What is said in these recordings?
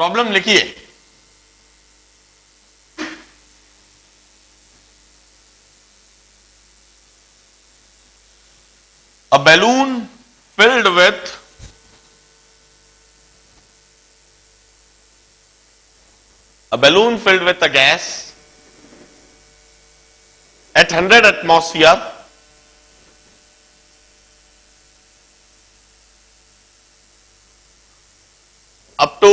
Problem लिखिए। A balloon filled with a gas at 100 atmosphere up to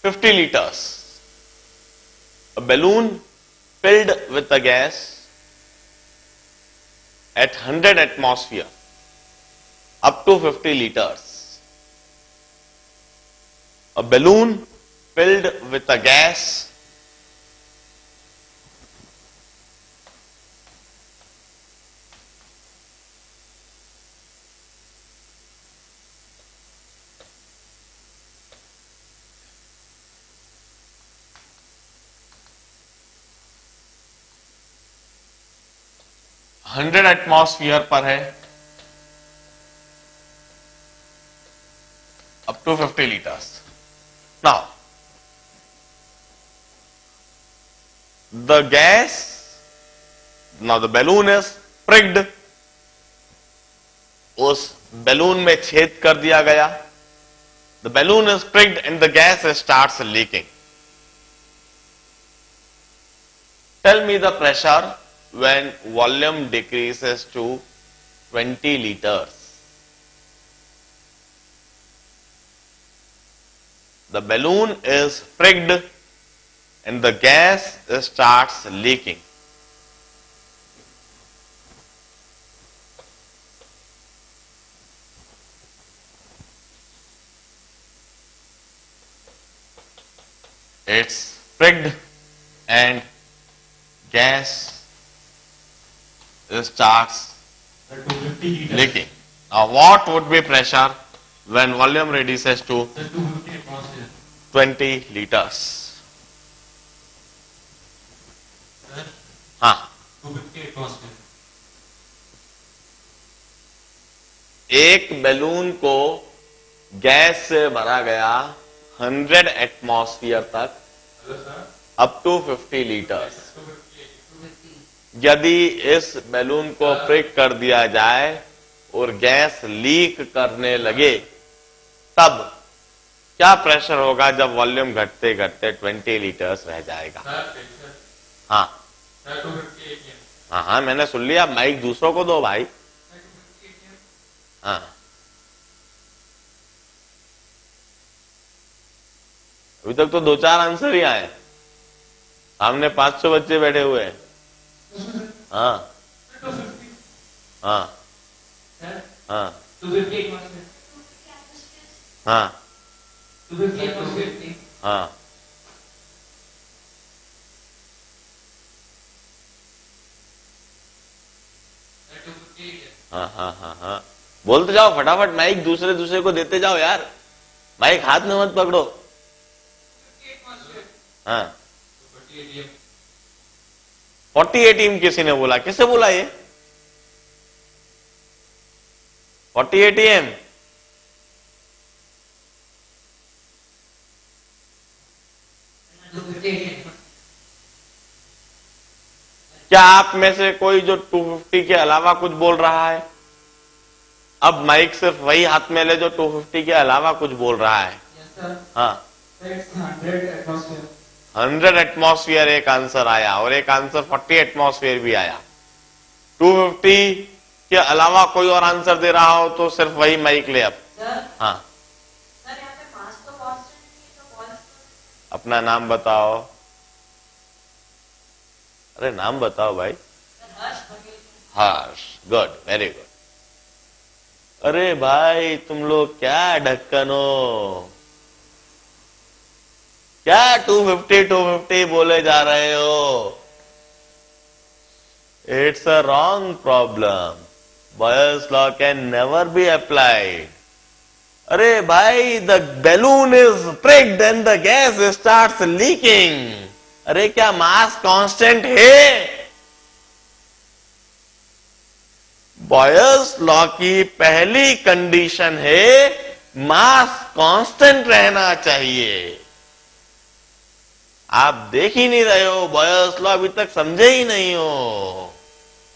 50 liters. A balloon filled with a gas at 100 atmosphere up to 50 liters. A balloon filled with a gas hundred atmosphere पर है up to 50 liters. Now the balloon is pricked. उस balloon में छेद कर दिया गया. The balloon is pricked and the gas starts leaking. Tell me the pressure when volume decreases to 20 liters. The balloon is pricked and the gas starts leaking. It's pricked and gas starts leaking. Now what would be pressure when volume reduces to 20 liters? हाँ, एक balloon को gas से भरा गया 100 atmosphere तक up to 50 litres. यदि इस balloon को प्रिक कर दिया जाए और गैस लीक करने लगे तब क्या प्रेशर होगा जब वॉल्यूम घटते घटते 20 लीटर्स रह जाएगा? हाँ हाँ हाँ, मैंने सुन लिया. माइक दूसरों को दो भाई. हाँ, अभी तक तो 2-4 आंसर ही आए. सामने 500 बच्चे बैठे हुए हैं. हाँ हाँ हाँ हाँ हाँ. हाँ हाँ हाँ हाँ, बोलते जाओ फटाफट. माइक दूसरे को देते जाओ यार. माइक हाथ में मत पकड़ो. हाँ, 48 एटीएम किसी ने बोला. किसे बोला ये 48 एटीएम? क्या आप में से कोई जो 250 के अलावा कुछ बोल रहा है? अब माइक सिर्फ वही हाथ में ले जो 250 के अलावा कुछ बोल रहा है. हाँ, 100 एटमॉस्फियर एक आंसर आया और एक आंसर 40 एटमॉस्फियर भी आया. 250 के अलावा कोई और आंसर दे रहा हो तो सिर्फ वही माइक ले. अब हाँ, अपना नाम बताओ. अरे नाम बताओ भाई. हर्ष. Good, very good. अरे भाई तुम लोग क्या ढक्कन हो, क्या 250 बोले जा रहे हो? It's a wrong problem. Boys law can never be applied. अरे भाई, the balloon is pricked and the gas starts leaking. अरे क्या मास कांस्टेंट है? बॉयल्स लॉ की पहली कंडीशन है मास कांस्टेंट रहना चाहिए। आप देख ही नहीं रहे हो, बॉयल्स लॉ अभी तक समझे ही नहीं हो।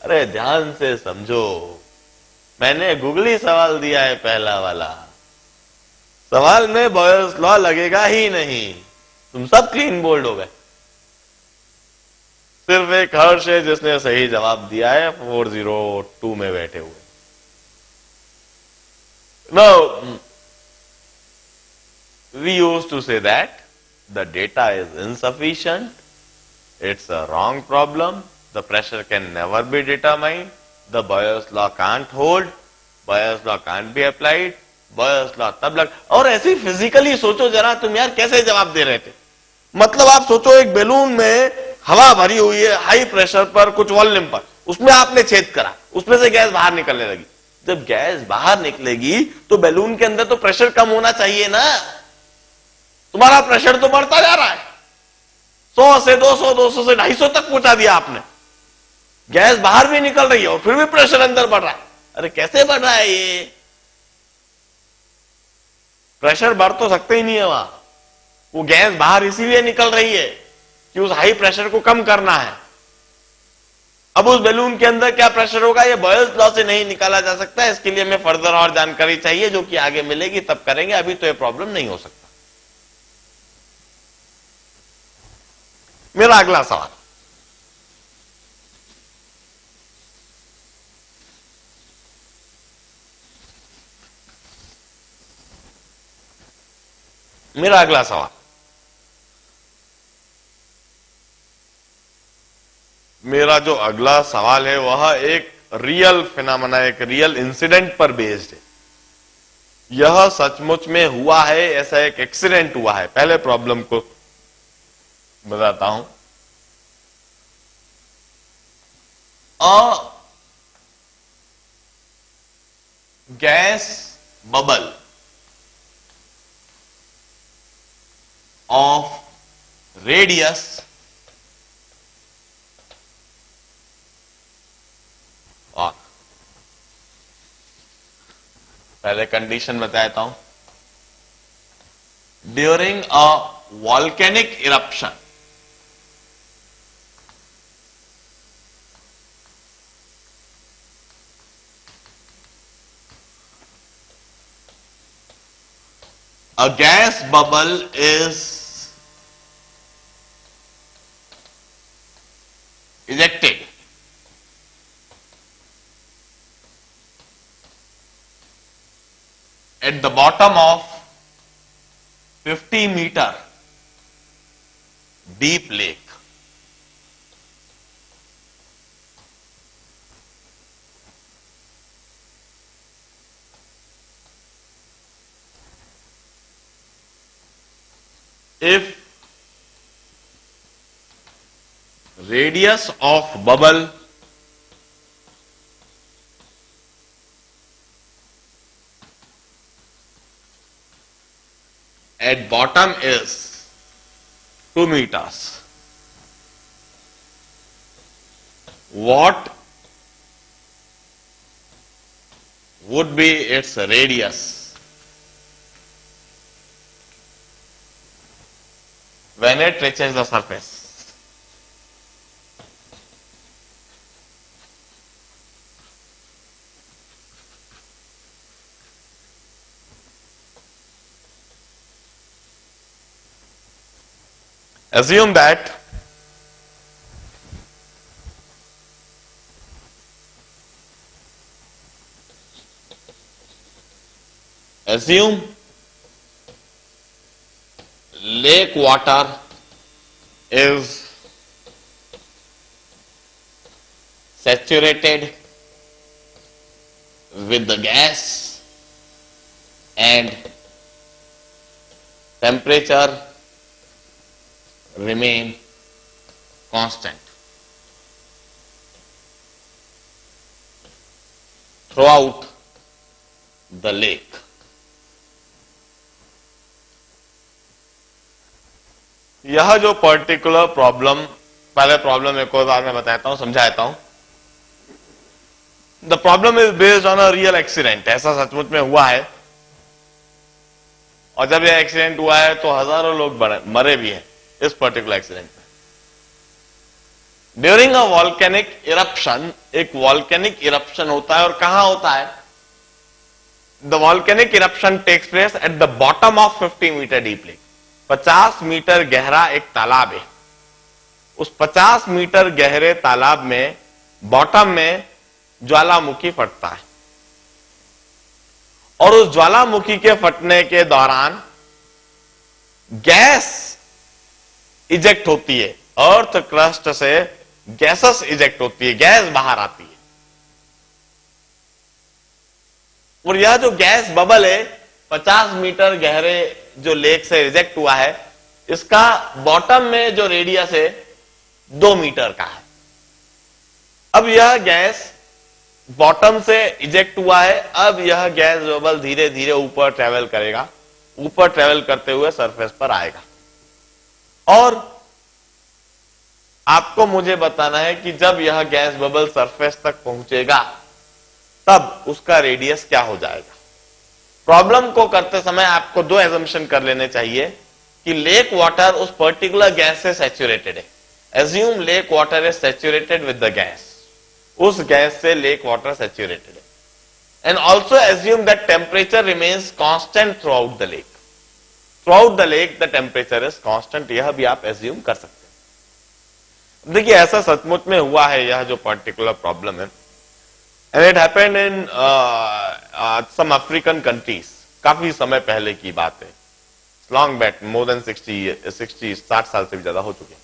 अरे ध्यान से समझो, मैंने गूगली सवाल दिया है पहला वाला, सवाल में बॉयल्स लॉ लगेगा ही नहीं, तुम सब क्लीन बोल्ड हो गए। सिर्फ एक हर्ष है जिसने सही जवाब दिया है, 402 में बैठे हुए। Now, we used to say that the data is insufficient, it's a wrong problem, the pressure can never be determined, the Boyle's law can't hold, Boyle's law can't be applied, Boyle's law तब लग। और ऐसे physically सोचो जरा तुम यार, कैसे जवाब दे रहे थे? मतलब आप सोचो एक बैलून में हवा भरी हुई है हाई प्रेशर पर, कुछ वॉल्यूम पर, उसमें आपने छेद करा, उसमें से गैस बाहर निकलने लगी। जब गैस बाहर निकलेगी तो बैलून के अंदर तो प्रेशर कम होना चाहिए ना, तुम्हारा प्रेशर तो बढ़ता जा रहा है, 100 से 200, 200 से 250 तक पहुंचा दिया आपने, गैस बाहर भी निकल रही है और फिर भी प्रेशर अंदर बढ़ रहा है। अरे कैसे बढ़ रहा है ये? प्रेशर बढ़ तो सकते ही नहीं है वहां, वो गैस बाहर इसीलिए निकल रही है कि उस हाई प्रेशर को कम करना है। अब उस बैलून के अंदर क्या प्रेशर होगा ये बॉयल्स लॉ से नहीं निकाला जा सकता, इसके लिए हमें फर्दर और जानकारी चाहिए जो कि आगे मिलेगी तब करेंगे, अभी तो ये प्रॉब्लम नहीं हो सकता। मेरा अगला सवाल, मेरा अगला सवाल, मेरा जो अगला सवाल है वह एक रियल फिनोमेना, एक रियल इंसिडेंट पर बेस्ड है। यह सचमुच में हुआ है, ऐसा एक एक्सीडेंट हुआ है। पहले प्रॉब्लम को बताता हूं। A gas bubble of radius और पहले कंडीशन बताता हूं। During a volcanic eruption a gas bubble is ejected at the bottom of 50-meter deep lake. If radius of bubble at bottom is 2 meters, what would be its radius when it reaches the surface? Assume that lake water is saturated with the gas and temperature remain constant throughout the lake. यह जो particular problem, पहले problem एक और बार मैं बताता हूं, समझाता हूं। The problem is based on a real accident, ऐसा सचमुच में हुआ है। और जब यह एक्सीडेंट हुआ है तो हजारों लोग मरे भी हैं इस पर्टिकुलर एक्सीडेंट में। ड्यूरिंग अ वॉल्केनिक इरप्शन, एक वॉल्केनिक इरप्शन होता है, और कहां होता है? The volcanic eruption takes place at the bottom of 50 metre deep lake. 50 metre गहरा एक तालाब है। उस 50 मीटर गहरे तालाब में बॉटम में ज्वालामुखी फटता है, और उस ज्वालामुखी के फटने के दौरान गैस इजेक्ट होती है। अर्थ क्रस्ट से गैसेस इजेक्ट होती है, गैस बाहर आती है। और यह जो गैस बबल है 50 मीटर गहरे जो लेक से रिजेक्ट हुआ है, इसका बॉटम में जो रेडियस है 2 मीटर का है। अब यह गैस बॉटम से इजेक्ट हुआ है। अब यह गैस बबल धीरे धीरे ऊपर ट्रेवल करेगा, ऊपर ट्रेवल करते हुए सरफेस पर आएगा। और आपको मुझे बताना है कि जब यह गैस बबल सरफेस तक पहुंचेगा तब उसका रेडियस क्या हो जाएगा। प्रॉब्लम को करते समय आपको 2 एजम्पशन कर लेने चाहिए कि लेक वाटर उस पर्टिकुलर गैस से सैचुरेटेड है। Assume lake water is saturated with the gas, उस गैस से लेक वाटर सैचुरेटेड है। And also assume that temperature remains constant through out the lake. Through out the lake the temperature is constant, यह भी आप assume कर सकते हैं। देखिए ऐसा सचमुच में हुआ है, यह जो पर्टिकुलर प्रॉब्लम है, and it happened in some African countries. काफी समय पहले की बात है, लॉन्ग बैक, मोर देन 60 साल से भी ज्यादा हो चुके हैं।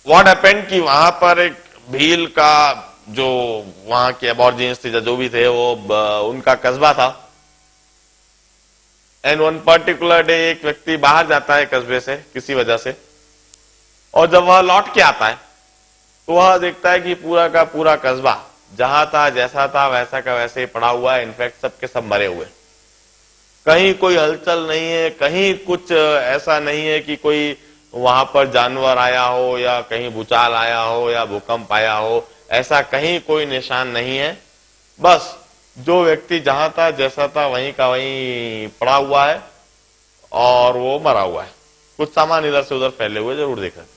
व्हाट हैपेंड कि वहां पर एक भील का जो वहां के अबॉर्जिन्स थे, जो भी थे, वो उनका कस्बा था। एंड वन पर्टिकुलर डे एक व्यक्ति बाहर जाता है कस्बे से किसी वजह से, और जब वह लौट के आता है तो वह देखता है कि पूरा का पूरा कस्बा जहां था, जैसा था, वैसा का वैसे ही पड़ा हुआ है। इनफैक्ट सबके सब मरे हुए, कहीं कोई हलचल नहीं है, कहीं कुछ ऐसा नहीं है कि कोई वहां पर जानवर आया हो या कहीं भूचाल आया हो या भूकंप आया हो, ऐसा कहीं कोई निशान नहीं है। बस जो व्यक्ति जहां था, जैसा था, वहीं का वहीं पड़ा हुआ है और वो मरा हुआ है। कुछ सामान इधर से उधर फैले हुए जरूर देख रहे,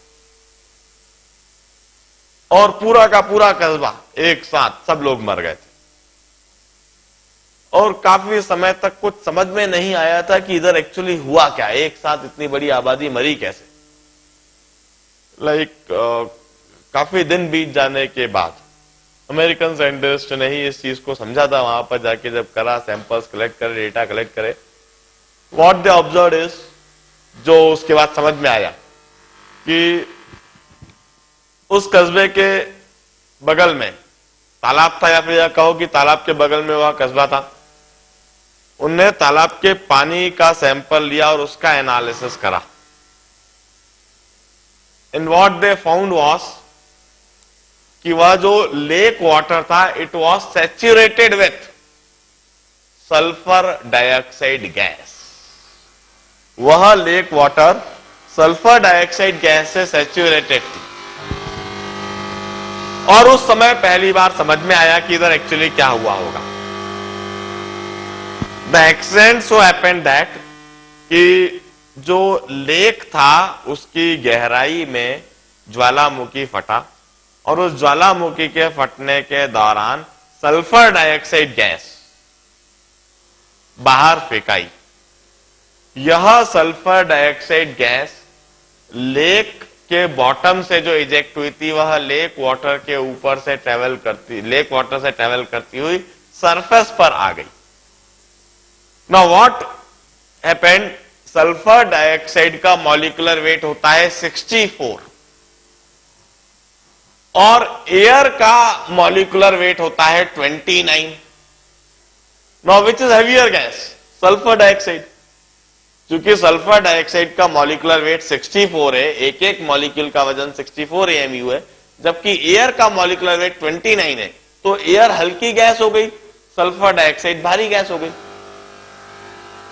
और पूरा का पूरा कस्बा एक साथ सब लोग मर गए थे। और काफी समय तक कुछ समझ में नहीं आया था कि इधर एक्चुअली हुआ क्या, एक साथ इतनी बड़ी आबादी मरी कैसे। काफी दिन बीत जाने के बाद अमेरिकन साइंटिस्ट ने ही इस चीज को समझा था। वहां पर जाके जब करा, सैंपल्स कलेक्ट करे, डेटा कलेक्ट करे, व्हाट दे ऑब्जर्व्ड इज, जो उसके बाद समझ में आया कि उस कस्बे के बगल में तालाब था, या फिर यह कहो कि तालाब के बगल में वह कस्बा था। उनने तालाब के पानी का सैंपल लिया और उसका एनालिसिस करा। And what they found was कि वह जो लेक वाटर था, it was saturated with sulphur dioxide gas. वह lake water sulphur dioxide gas से सैचुरेटेड थी। और उस समय पहली बार समझ में आया कि इधर एक्चुअली क्या हुआ होगा। The accident so happened that कि जो लेक था उसकी गहराई में ज्वालामुखी फटा, और उस ज्वालामुखी के फटने के दौरान सल्फर डाइऑक्साइड गैस बाहर फेंकाई। यह सल्फर डाइऑक्साइड गैस लेक के बॉटम से जो इजेक्ट हुई थी, वह लेक वाटर के ऊपर से लेक वाटर से ट्रेवल करती हुई सरफेस पर आ गई। Now what happened, sulphur dioxide का मॉलिक्यूलर वेट होता है 64 और एयर का मॉलिक्यूलर वेट होता है 29। Now which is heavier gas? Sulphur dioxide. क्योंकि सल्फर डाइऑक्साइड का मॉलिक्यूलर वेट 64 है, एक एक मॉलिक्यूल का वजन 64 AMU है, जबकि एयर का मॉलिक्यूलर वेट 29 है, तो एयर हल्की गैस हो गई, सल्फर डाइऑक्साइड भारी गैस हो गई।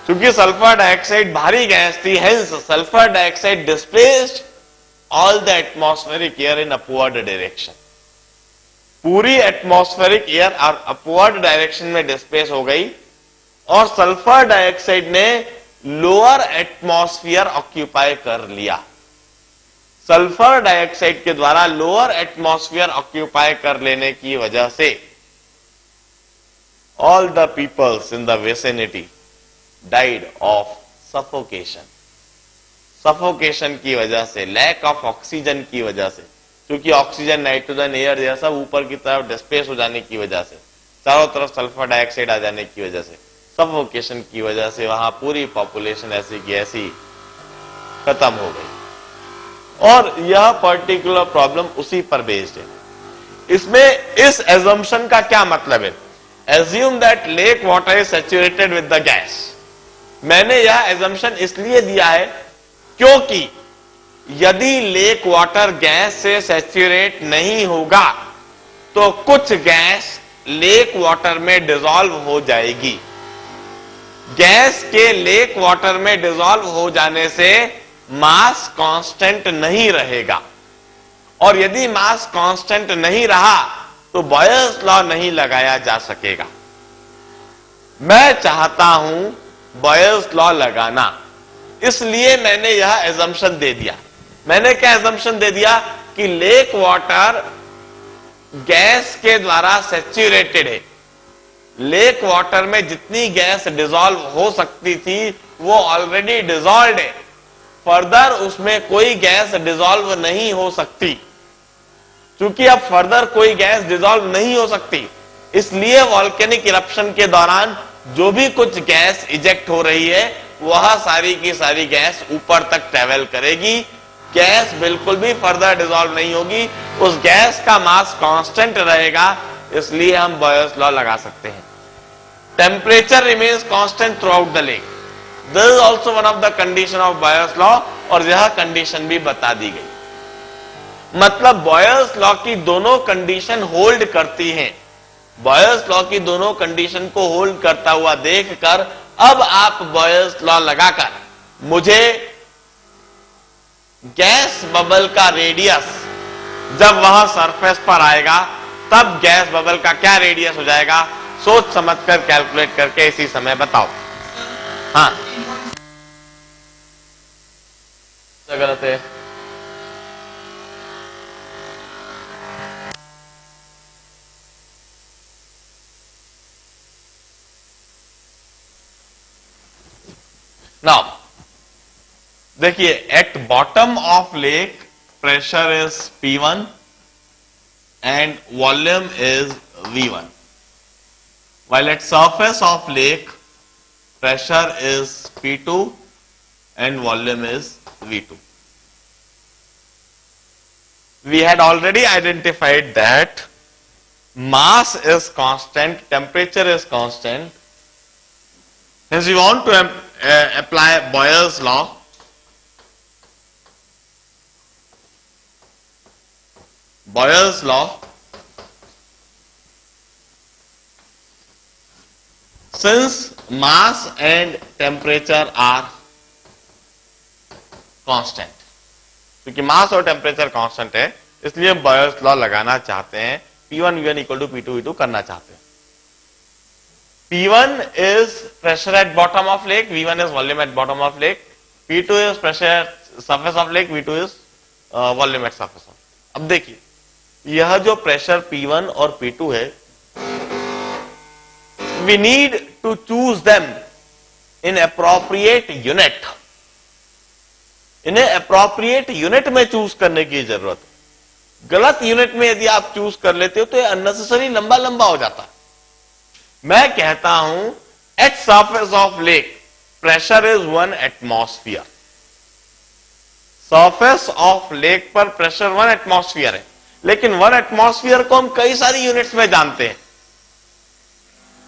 क्योंकि सल्फर डाइऑक्साइड भारी गैस थी, hence sulphur dioxide displaced all the atmospheric air in upward direction. पूरी एटमॉस्फेरिक एयर अपवर्ड डायरेक्शन में डिस्प्लेस हो गई और सल्फर डाइऑक्साइड ने लोअर एटमॉस्फेयर ऑक्यूपाई कर लिया। सल्फर डाइऑक्साइड के द्वारा लोअर एटमॉस्फेयर ऑक्यूपाई कर लेने की वजह से all the peoples in the vicinity died of suffocation. Suffocation की वजह से, लैक ऑफ ऑक्सीजन की वजह से, क्योंकि ऑक्सीजन, नाइट्रोजन, एयर यह सब ऊपर की तरफ डिस्प्लेस हो जाने की वजह से, चारों तरफ सल्फर डाइऑक्साइड आ जाने की वजह से, सफोकेशन की वजह से वहां पूरी पॉपुलेशन ऐसी की ऐसी खत्म हो गई। और यह पर्टिकुलर प्रॉब्लम उसी पर बेस्ड है। इसमें इस एजम्पशन का क्या मतलब है? Assume that lake water is saturated with the gas. मैंने यह एजम्पशन इसलिए दिया है क्योंकि यदि लेक वाटर गैस से सैचुरेट नहीं होगा तो कुछ गैस लेक वाटर में डिसॉल्व हो जाएगी। गैस के लेक वाटर में डिसॉल्व हो जाने से मास कांस्टेंट नहीं रहेगा, और यदि मास कांस्टेंट नहीं रहा तो बॉयल्स लॉ नहीं लगाया जा सकेगा। मैं चाहता हूं बॉयल्स लॉ लगाना, इसलिए मैंने यह एजम्पशन दे दिया। मैंने क्या एजम्पशन दे दिया कि लेक वाटर गैस के द्वारा सैचुरेटेड है। लेक वाटर में जितनी गैस डिसॉल्व हो सकती थी वो ऑलरेडी डिसॉल्व्ड है, फर्दर उसमें कोई गैस डिसॉल्व नहीं हो सकती। क्योंकि अब फर्दर कोई गैस डिसॉल्व नहीं हो सकती, इसलिए वॉल्केनिक इरप्शन के दौरान जो भी कुछ गैस इजेक्ट हो रही है वह सारी की सारी गैस ऊपर तक ट्रेवल करेगी। गैस बिल्कुल भी फर्दर डिसॉल्व नहीं होगी, उस गैस का मास कांस्टेंट रहेगा, इसलिए हम बॉयल्स लॉ लगा सकते हैं। Temperature remains constant through out the lake, this is also one of the condition of Boyle's law, और यह कंडीशन भी बता दी गई। मतलब बॉयल्स लॉ की दोनों कंडीशन होल्ड करती हैं। बॉयल्स लॉ की दोनों कंडीशन को होल्ड करता हुआ देखकर अब आप बॉयल्स लॉ लगाकर मुझे गैस बबल का रेडियस जब वह सरफेस पर आएगा तब गैस बबल का क्या रेडियस हो जाएगा सोच समझकर कैलकुलेट करके इसी समय बताओ। हाँ, गलत है। नाउ देखिए, eight bottom of lake pressure is P1 and volume is V1, while at surface of lake pressure is P2 and volume is V2. We had already identified that mass is constant, temperature is constant. Hence we want to apply Boyle's law. Boyle's law since mass and temperature are constant, क्योंकि मास और temperature constant है इसलिए हम Boyle's law लगाना चाहते हैं। P1 V1 equal to P2 V2 करना चाहते हैं। P1 is pressure at bottom of lake, V1 is volume at bottom of lake, P2 is pressure at surface of lake, V2 is volume at surface of. अब देखिए, यह जो pressure P1 और P2 है, we need to choose them in appropriate unit. इन्हें appropriate unit में choose करने की जरूरत है। गलत यूनिट में यदि आप चूज कर लेते हो तो ये अननेसेसरी लंबा लंबा हो जाता है। मैं कहता हूं eight surface of lake pressure is 1 atmosphere. Surface of lake पर प्रेशर 1 एटमॉस्फियर है, लेकिन 1 एटमॉस्फियर को हम कई सारी यूनिट्स में जानते हैं।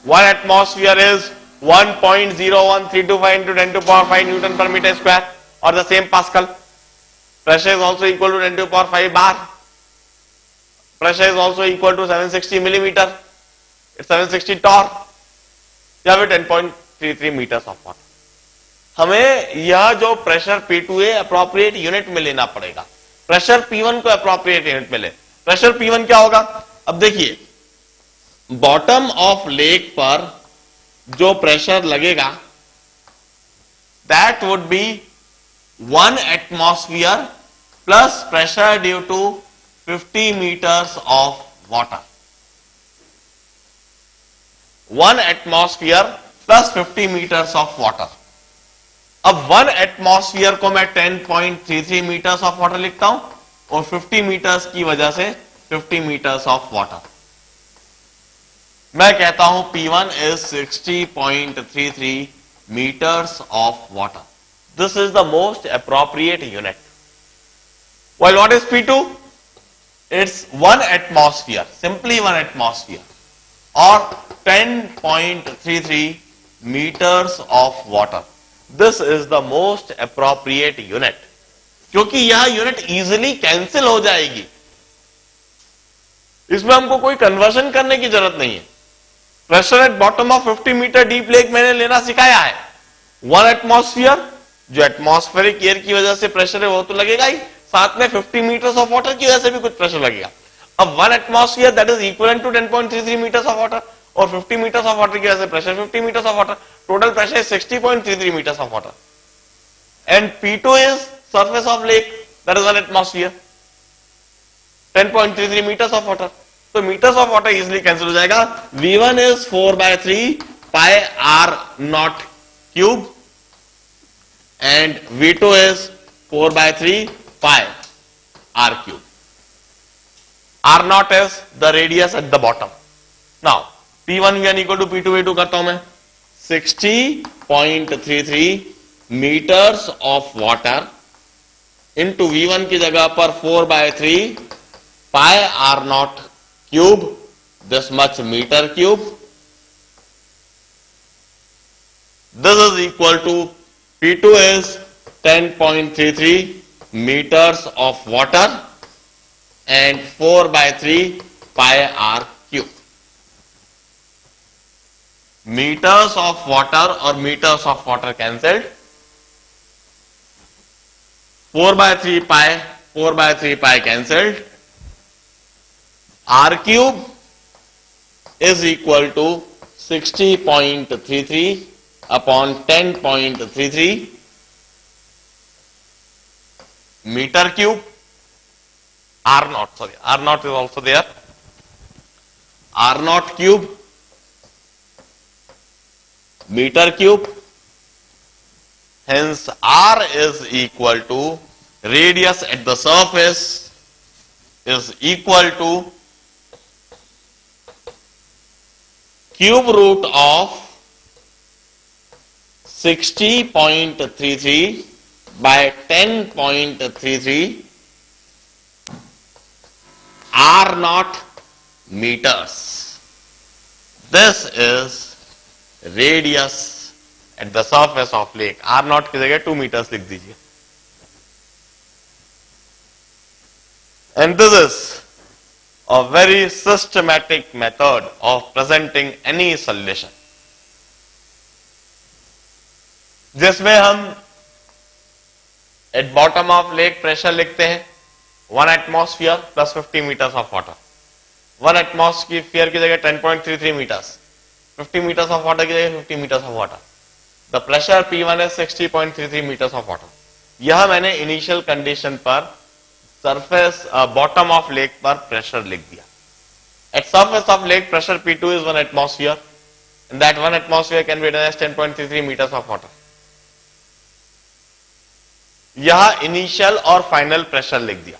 1 atmosphere is 1.01325 into 10 to power 5 Newton per meter square, or the same Pascal. Pressure is also equal to 10 to power 5 bar. Pressure is also equal to 760 millimeter. It's 760 torr. या फिर 10.33 meters of water. हमें यह जो pressure P2 है appropriate unit में लेना पड़ेगा। Pressure P1 को अप्रोप्रिएट यूनिट में ले। प्रेशर P1 क्या होगा? अब देखिए, बॉटम ऑफ लेक पर जो प्रेशर लगेगा that would be 1 atmosphere plus pressure due to 50 meters of water. 1 atmosphere plus 50 meters of water. अब 1 एटमॉस्फियर को मैं 10.33 मीटर्स ऑफ वाटर लिखता हूं और 50 मीटर्स की वजह से 50 मीटर्स ऑफ वाटर. मैं कहता हूं P1 is 60.33 meters of water. This is the most appropriate unit. While what is P2? It's 1 atmosphere, simply 1 atmosphere, or 10.33 meters of water. This is the most appropriate unit. क्योंकि यह unit easily cancel हो जाएगी, इसमें हमको कोई conversion करने की जरूरत नहीं है. Pressure at bottom of 50 metre deep lake मैंने लेना सिखाया है. 1 एटमॉस्फियर, जो एटमॉस्फेरिक एयर की वजह से प्रेशर है वो तो लगेगा ही, साथ में 50 मीटर्स ऑफ वाटर की वजह से भी कुछ प्रेशर लगेगा. अब 1 atmosphere that is equivalent to 10.33 metres of water और 50 मीटर्स ऑफ वाटर की वजह से pressure 50 metres of water. Total pressure is 60.33 metres of water. And P2 is surface of lake that is 1 atmosphere, 10.33 metres of water. तो metres of water easily cancel हो जाएगा. V1 is 4/3 pi R nought cube and V2 is 4/3 pi R cube. R naught is the radius at the bottom. Now P1 V1 equal to P2 V2 करता हूं मैं. 60.33 meters of water into V1 की जगह पर 4/3 pi R naught cube, this much meter cube. This is equal to P2 is 10.33 meters of water and 4/3 pi R cube. Meters of water or meters of water cancelled. 4/3 pi cancelled. R cube is equal to 60.33 upon 10.33 meter cube. R naught is also there. R naught cube meter cube. Hence R is equal to radius at the surface is equal to cube root of 60.33 by 10.33 R naught meters. This is radius at the surface of lake. R naught की जगह 2 meters लिख दीजिए. And this is a very systematic method of presenting any solution, जिसमें हम at bottom of lake pressure लिखते हैं 1 atmosphere plus 50 metres of water. 1 atmosphere की जगह 10.33 मीटर्स, 50 मीटर्स ऑफ वाटर की जगह 50 metres of water. The pressure P1 है 60.33 metres of water. यह मैंने इनिशियल कंडीशन पर सरफेस बॉटम ऑफ लेक पर प्रेशर लिख दिया. At surface of lake pressure P2 is 1 atmosphere and that 1 atmosphere can be written as 10.33 meters of water. यह initial और final pressure लिख दिया.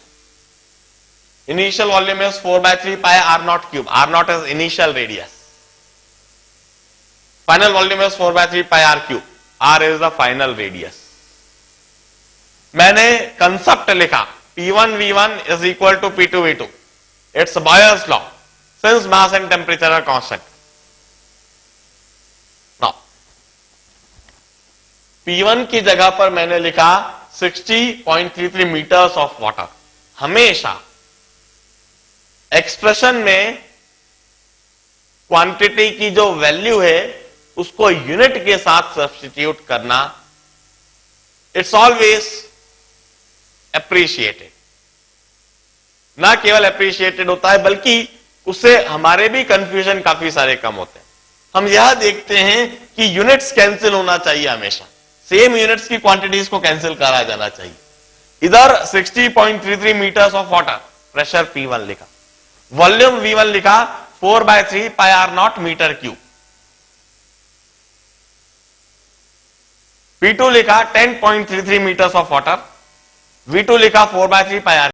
Initial volume is 4/3 pi R naught cube. R naught is initial radius. Final volume is 4/3 pi R cube. R is the final radius. मैंने concept लिखा P1 V1 is equal to P2 V2. It's Boyle's law since mass and temperature are constant. Now P1 की जगह पर मैंने लिखा 60.33 metres of water. हमेशा expression में quantity की जो वैल्यू है उसको यूनिट के साथ सब्स्टिट्यूट करना, इट्स ऑलवेज एप्रिशिएटेड. ना केवल एप्रिशिएटेड होता है बल्कि उससे हमारे भी कंफ्यूजन काफी सारे कम होते हैं। हम यह देखते हैं कि यूनिट्स कैंसिल होना चाहिए, हमेशा सेम यूनिट्स की क्वांटिटीज को कैंसिल करा जाना चाहिए। इधर 60.33 metres of water, pressure P1 लिखा, वॉल्यूम V1 लिखा 4/3 πr0 मीटर क्यूब, P2 लिखा 10.33 मीटर्स ऑफ वाटर, V2 लिखा 4/3 πr